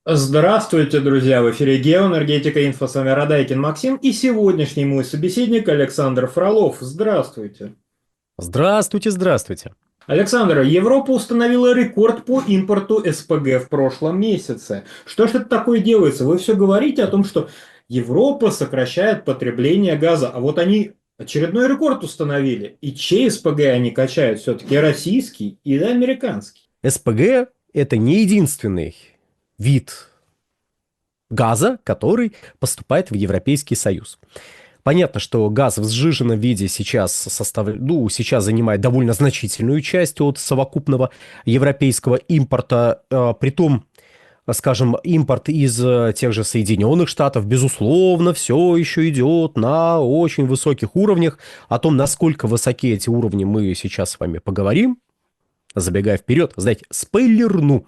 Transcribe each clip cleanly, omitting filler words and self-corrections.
Здравствуйте, друзья! В эфире «Геоэнергетика Инфо». С вами Радайкин Максим и сегодняшний мой собеседник Александр Фролов. Здравствуйте! Здравствуйте, здравствуйте. Александр, Европа установила рекорд по импорту СПГ в прошлом месяце. Что ж это такое делается? Вы все говорите о том, что Европа сокращает потребление газа, а вот они очередной рекорд установили. И чей СПГ они качают все-таки? Российский или американский? СПГ– это не единственный вид газа, который поступает в Европейский Союз. Понятно, что газ в сжиженном виде сейчас занимает довольно значительную часть от совокупного европейского импорта. Притом, скажем, импорт из тех же Соединенных Штатов, безусловно, все еще идет на очень высоких уровнях. О том, насколько высоки эти уровни, мы сейчас с вами поговорим. Забегая вперед, знаете, спойлерну.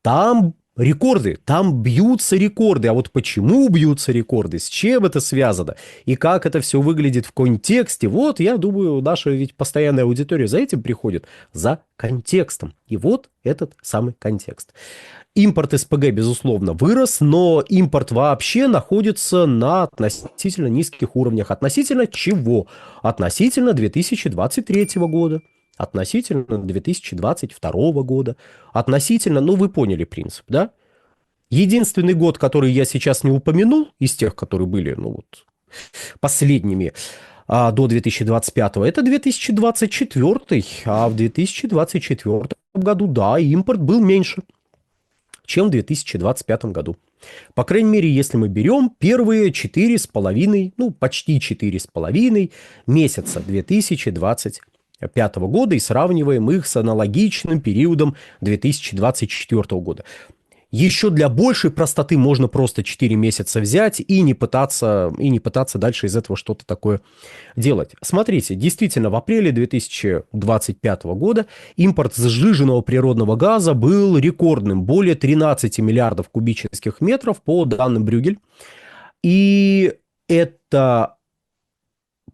Там рекорды, там бьются рекорды. А вот почему бьются рекорды, с чем это связано и как это все выглядит в контексте, вот, я думаю, наша ведь постоянная аудитория за этим приходит, за контекстом. И вот этот самый контекст. Импорт СПГ, безусловно, вырос, но импорт вообще находится на относительно низких уровнях. Относительно чего? Относительно 2023 года. Относительно 2022 года, относительно, ну вы поняли принцип, да? Единственный год, который я сейчас не упомянул, из тех, которые были, ну вот, последними до 2025, это 2024, а в 2024 году, да, импорт был меньше, чем в 2025 году. По крайней мере, если мы берем первые 4,5, ну, почти 4,5 месяца 2025 года и сравниваем их с аналогичным периодом 2024 года. Еще для большей простоты можно просто 4 месяца взять и не пытаться дальше из этого что-то такое делать. Смотрите, действительно, в апреле 2025 года импорт сжиженного природного газа был рекордным, более 13 миллиардов кубических метров по данным Брюгель. И это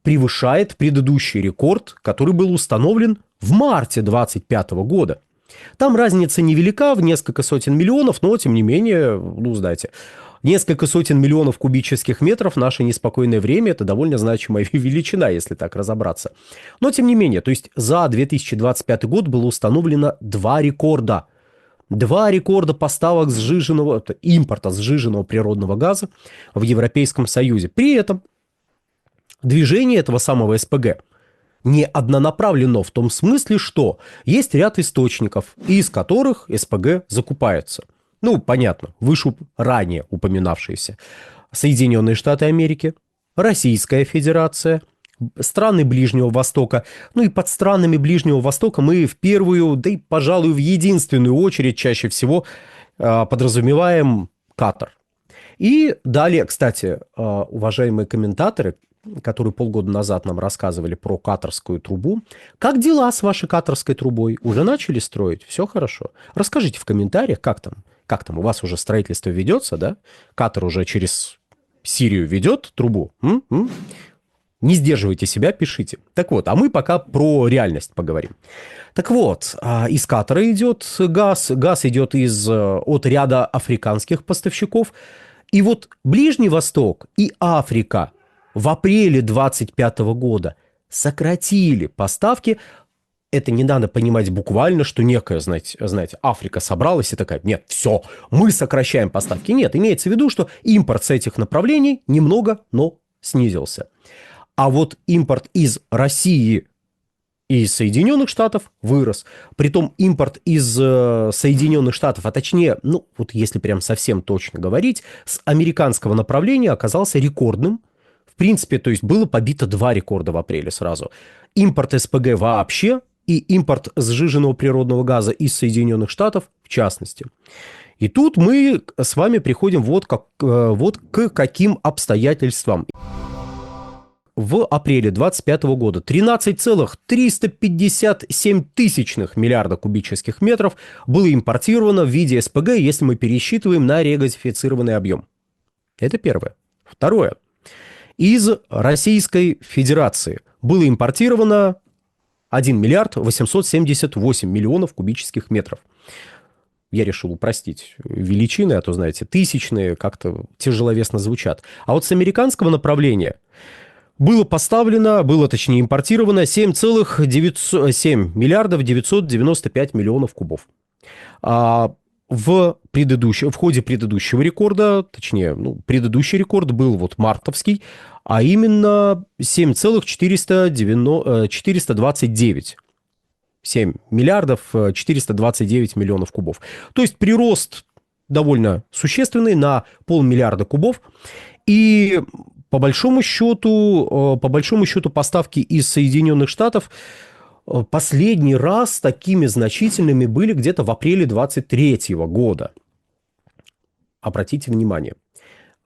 превышает предыдущий рекорд, который был установлен в марте 2025 года. Там разница невелика, в несколько сотен миллионов, но, тем не менее, ну, знаете, несколько сотен миллионов кубических метров в наше неспокойное время – это довольно значимая величина, если так разобраться. Но, тем не менее, то есть за 2025 год было установлено два рекорда. Два рекорда поставок импорта сжиженного природного газа в Европейском Союзе. При этом движение этого самого СПГ не однонаправленно в том смысле, что есть ряд источников, из которых СПГ закупается. Ну, понятно, ранее упоминавшиеся Соединенные Штаты Америки, Российская Федерация, страны Ближнего Востока. Ну и под странами Ближнего Востока мы в первую, да и, пожалуй, в единственную очередь чаще всего подразумеваем Катар. И далее, кстати, уважаемые комментаторы, которые полгода назад нам рассказывали про катарскую трубу. Как дела с вашей катарской трубой? Уже начали строить? Все хорошо? Расскажите в комментариях, как там? Как там? У вас уже строительство ведется, да? Катар уже через Сирию ведет трубу? Не сдерживайте себя, пишите. Так вот, а мы пока про реальность поговорим. Так вот, из Катара идет газ. Газ идет от ряда африканских поставщиков. И вот Ближний Восток и Африка в апреле 2025 года сократили поставки. Это не надо понимать буквально, что некая, знаете, Африка собралась и такая, нет, все, мы сокращаем поставки. Нет, имеется в виду, что импорт с этих направлений немного, но снизился. А вот импорт из России и из Соединенных Штатов вырос. Притом импорт из Соединенных Штатов, а точнее, ну вот если прям совсем точно говорить, с американского направления оказался рекордным. В принципе, то есть было побито два рекорда в апреле сразу. Импорт СПГ вообще и импорт сжиженного природного газа из Соединенных Штатов в частности. И тут мы с вами приходим вот к каким обстоятельствам. В апреле 2025 года 13,357 миллиарда кубических метров было импортировано в виде СПГ, если мы пересчитываем на регазифицированный объем. Это первое. Второе. Из Российской Федерации было импортировано 1 миллиард 878 миллионов кубических метров. Я решил упростить величины, а то, знаете, тысячные как-то тяжеловесно звучат. А вот с американского направления было поставлено, было точнее импортировано 7 миллиардов 995 миллионов кубов. А в ходе предыдущего рекорда, точнее, предыдущий рекорд был вот мартовский, а именно 7,429. 7 миллиардов 429 миллионов кубов. То есть прирост довольно существенный на полмиллиарда кубов. И по большому счету поставки из Соединенных Штатов последний раз такими значительными были где-то в апреле 2023 года. Обратите внимание.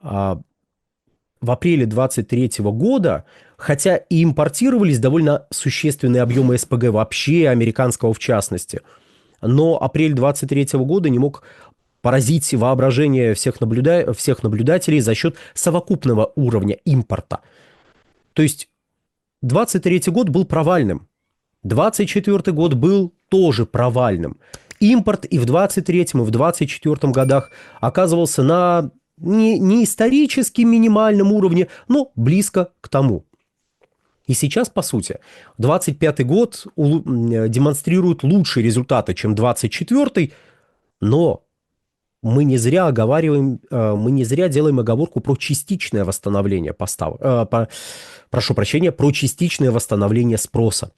В апреле 2023 года, хотя и импортировались довольно существенные объемы СПГ вообще, американского в частности, но апрель 2023 года не мог поразить воображение всех наблюдателей за счет совокупного уровня импорта. То есть 2023 год был провальным. 2024 год был тоже провальным. Импорт и в 2023, и в 2024 годах оказывался на не исторически минимальном уровне, но близко к тому. И сейчас, по сути, 2025 год демонстрирует лучшие результаты, чем 2024, но мы не зря делаем оговорку про частичное восстановление поставок. Прошу прощения, про частичное восстановление спроса.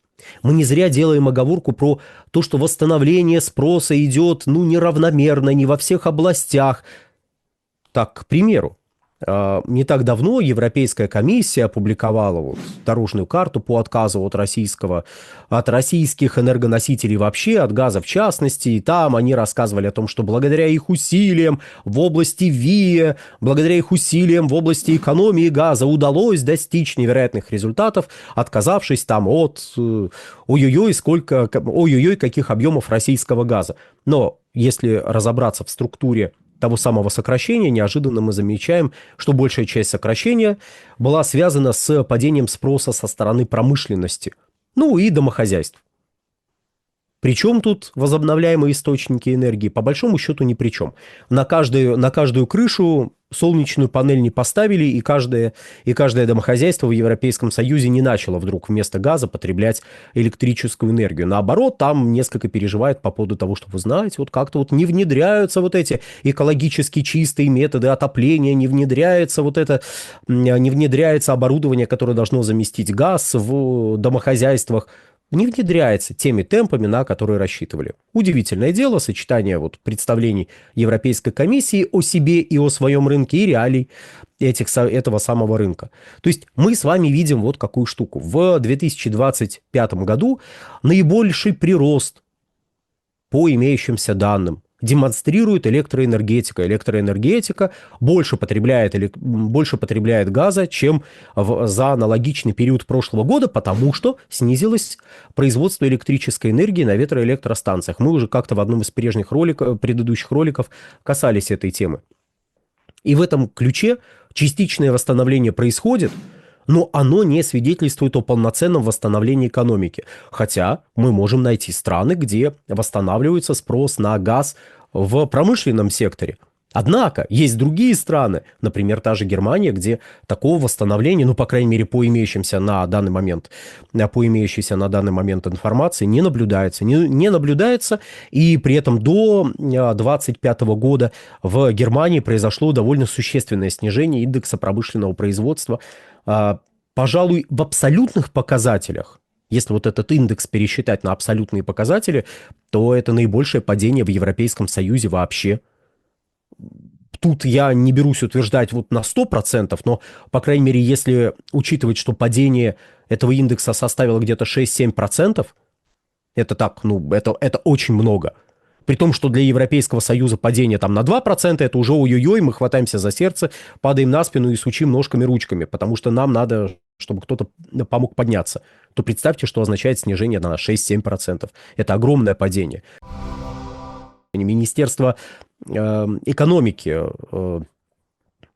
Мы не зря делаем оговорку про то, что восстановление спроса идет, неравномерно, не во всех областях. Так, к примеру, не так давно Европейская комиссия опубликовала дорожную карту по отказу от российских энергоносителей вообще, от газа в частности, и там они рассказывали о том, что благодаря их усилиям в области ВИЭ, благодаря их усилиям в области экономии газа удалось достичь невероятных результатов, отказавшись там от ой-ой-ой, каких объемов российского газа. Но если разобраться в структуре того самого сокращения, неожиданно мы замечаем, что большая часть сокращения была связана с падением спроса со стороны промышленности, и домохозяйств. Причем тут возобновляемые источники энергии? По большому счету ни при чем. На каждую крышу солнечную панель не поставили, и каждое домохозяйство в Европейском Союзе не начало вдруг вместо газа потреблять электрическую энергию. Наоборот, там несколько переживают по поводу того, что, вы знаете, как-то не внедряются эти экологически чистые методы отопления, не внедряется оборудование, которое должно заместить газ в домохозяйствах. Не внедряется теми темпами, на которые рассчитывали. Удивительное дело, сочетание представлений Европейской комиссии о себе и о своем рынке и реалий этого самого рынка. То есть мы с вами видим какую штуку. В 2025 году наибольший прирост по имеющимся данным демонстрирует электроэнергетика. Электроэнергетика больше потребляет газа, чем за аналогичный период прошлого года, потому что снизилось производство электрической энергии на ветроэлектростанциях. Мы уже как-то в одном из предыдущих роликов касались этой темы. И в этом ключе частичное восстановление происходит, но оно не свидетельствует о полноценном восстановлении экономики. Хотя мы можем найти страны, где восстанавливается спрос на газ в промышленном секторе. Однако есть другие страны, например, та же Германия, где такого восстановления, по крайней мере, по имеющейся на данный момент информации не наблюдается. Не наблюдается, и при этом до 2025 года в Германии произошло довольно существенное снижение индекса промышленного производства. Пожалуй, в абсолютных показателях, если этот индекс пересчитать на абсолютные показатели, то это наибольшее падение в Европейском Союзе вообще. Тут я не берусь утверждать на 100%, но, по крайней мере, если учитывать, что падение этого индекса составило где-то 6-7%, это так, это очень много. При том, что для Европейского Союза падение на 2%, это уже ой-ой-ой, мы хватаемся за сердце, падаем на спину и сучим ножками-ручками, потому что нам надо, чтобы кто-то помог подняться. То представьте, что означает снижение на 6-7%. Это огромное падение. Министерство экономики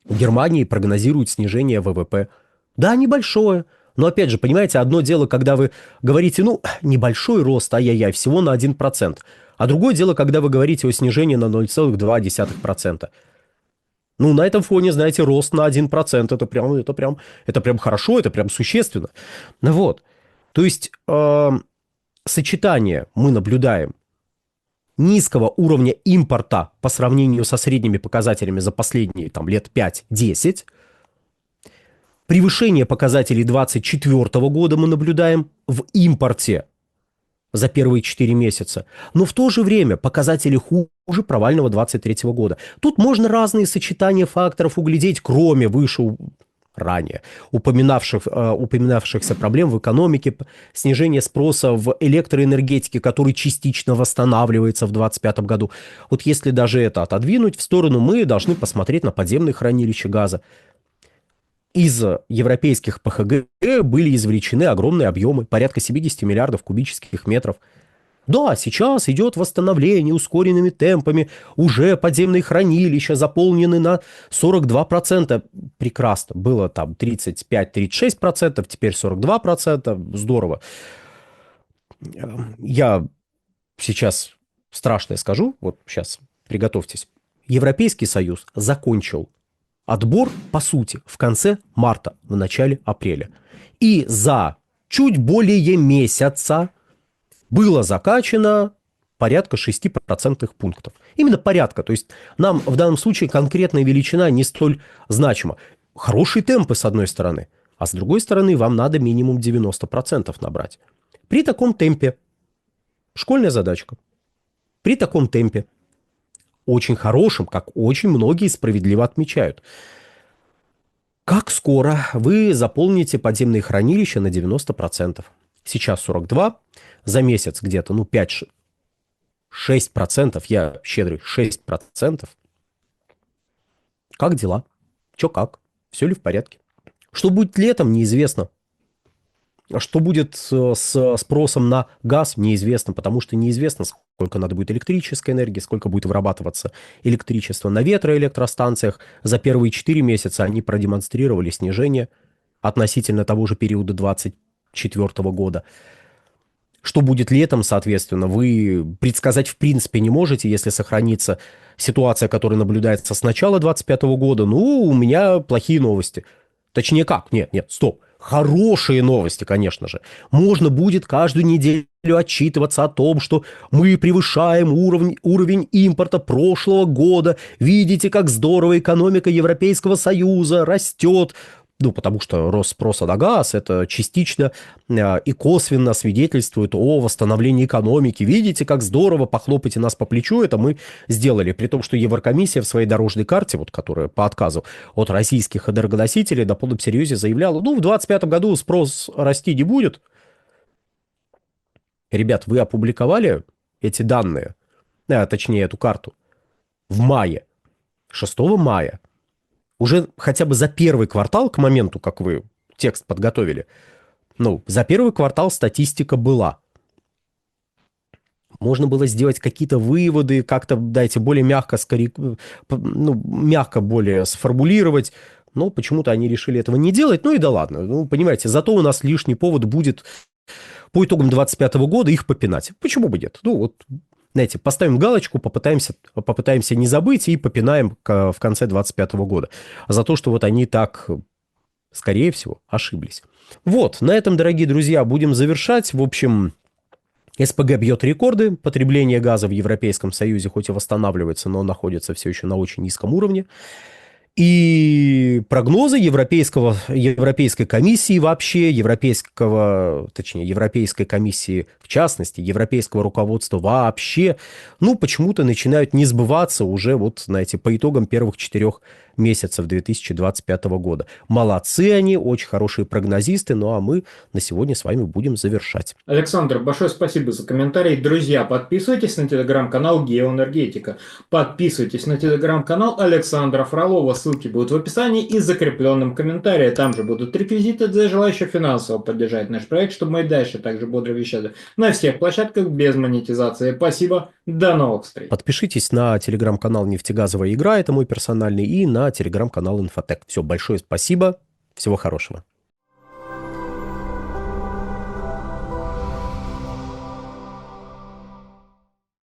Германии прогнозирует снижение ВВП. Да, небольшое, Но опять же, понимаете, одно дело, когда вы говорите, ну, небольшой рост, ай-яй-яй, всего на 1%. А другое дело, когда вы говорите о снижении на 0,2%. Ну, на этом фоне, знаете, рост на 1%, это прям хорошо, это прям существенно. Ну вот. То есть сочетание мы наблюдаем низкого уровня импорта по сравнению со средними показателями за последние там, лет 5-10. Превышение показателей 2024 года мы наблюдаем в импорте за первые 4 месяца. Но в то же время показатели хуже провального 2023 года. Тут можно разные сочетания факторов углядеть, кроме ранее упоминавшихся проблем в экономике, снижение спроса в электроэнергетике, который частично восстанавливается в 2025 году. Вот если даже это отодвинуть в сторону, мы должны посмотреть на подземные хранилища газа. Из европейских ПХГ были извлечены огромные объемы, порядка 70 миллиардов кубических метров. Да, сейчас идет восстановление ускоренными темпами, уже подземные хранилища заполнены на 42%. Прекрасно, было там 35-36%, теперь 42%, здорово. Я сейчас страшное скажу, вот сейчас приготовьтесь. Европейский Союз закончил отбор, по сути, в конце марта, в начале апреля. И за чуть более месяца было закачано порядка 6% пунктов. Именно порядка. То есть нам в данном случае конкретная величина не столь значима. Хорошие темпы с одной стороны, а с другой стороны вам надо минимум 90% набрать. При таком темпе, школьная задачка, при таком темпе, очень хорошим, как очень многие справедливо отмечают, как скоро вы заполните подземные хранилища на 90%? Сейчас 42%, за месяц где-то, 5-6%, я щедрый, 6%. Как дела? Чё как? Все ли в порядке? Что будет летом, неизвестно. Что будет с спросом на газ, неизвестно, потому что неизвестно, сколько надо будет электрической энергии, сколько будет вырабатываться электричество на ветроэлектростанциях. За первые 4 месяца они продемонстрировали снижение относительно того же периода 2024 года. Что будет летом, соответственно, вы предсказать в принципе не можете, если сохранится ситуация, которая наблюдается с начала 2025 года. У меня плохие новости. Точнее как? Нет, стоп. Хорошие новости, конечно же. Можно будет каждую неделю отчитываться о том, что мы превышаем уровень импорта прошлого года. Видите, как здорово экономика Европейского Союза растет. Потому что рост спроса на газ, это частично и косвенно свидетельствует о восстановлении экономики. Видите, как здорово, похлопайте нас по плечу, это мы сделали. При том, что Еврокомиссия в своей дорожной карте, которая по отказу от российских энергоносителей на полном серьезе заявляла, в 2025 году спрос расти не будет. Ребят, вы опубликовали эти данные, точнее эту карту, в мае, 6 мая. Уже хотя бы за первый квартал, к моменту, как вы текст подготовили, за первый квартал статистика была. Можно было сделать какие-то выводы, как-то, более мягко, мягко более сформулировать, но почему-то они решили этого не делать, и да ладно. Понимаете, зато у нас лишний повод будет по итогам 2025 года их попинать. Почему бы нет? Знаете, поставим галочку, попытаемся не забыть и попинаем в конце 2025 года. За то, что они так, скорее всего, ошиблись. На этом, дорогие друзья, будем завершать. В общем, СПГ бьет рекорды. Потребление газа в Европейском Союзе хоть и восстанавливается, но находится все еще на очень низком уровне. И прогнозы Европейской комиссии вообще, Европейской комиссии в частности, европейского руководства вообще, почему-то начинают не сбываться уже по итогам первых 4 месяцев 2025 года. Молодцы они, очень хорошие прогнозисты, а мы на сегодня с вами будем завершать. Александр, большое спасибо за комментарий. Друзья, подписывайтесь на телеграм-канал Геоэнергетика. Подписывайтесь на телеграм-канал Александра Фролова. Ссылки будут в описании и закрепленном комментарии. Там же будут реквизиты для желающих финансово поддержать наш проект, чтобы мы и дальше также бодро вещали на всех площадках без монетизации. Спасибо, до новых встреч. Подпишитесь на телеграм-канал «Нефтегазовая игра», это мой персональный, и на телеграм-канал «Инфотек». Все, большое спасибо, всего хорошего.